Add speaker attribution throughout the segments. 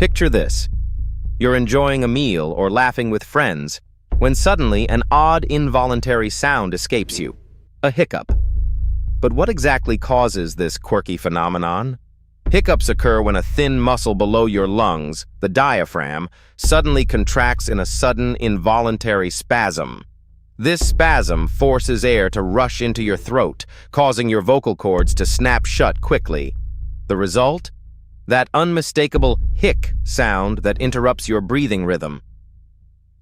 Speaker 1: Picture this. You're enjoying a meal or laughing with friends when suddenly an odd involuntary sound escapes you, a hiccup. But what exactly causes this quirky phenomenon? Hiccups occur when a thin muscle below your lungs, the diaphragm, suddenly contracts in a sudden involuntary spasm. This spasm forces air to rush into your throat, causing your vocal cords to snap shut quickly. The result? That unmistakable hic sound that interrupts your breathing rhythm.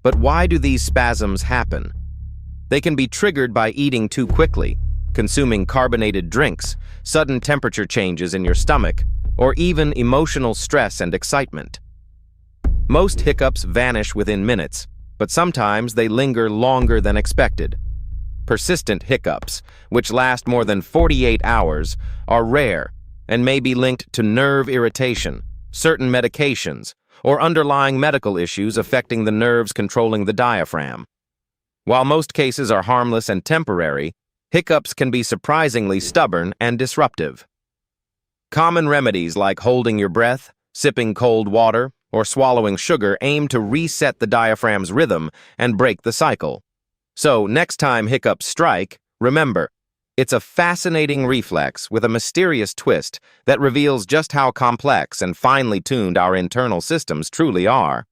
Speaker 1: But why do these spasms happen? They can be triggered by eating too quickly, consuming carbonated drinks, sudden temperature changes in your stomach, or even emotional stress and excitement. Most hiccups vanish within minutes, but sometimes they linger longer than expected. Persistent hiccups, which last more than 48 hours, are rare and may be linked to nerve irritation, certain medications, or underlying medical issues affecting the nerves controlling the diaphragm. While most cases are harmless and temporary, hiccups can be surprisingly stubborn and disruptive. Common remedies like holding your breath, sipping cold water, or swallowing sugar aim to reset the diaphragm's rhythm and break the cycle. So, next time hiccups strike, remember, it's a fascinating reflex with a mysterious twist that reveals just how complex and finely tuned our internal systems truly are.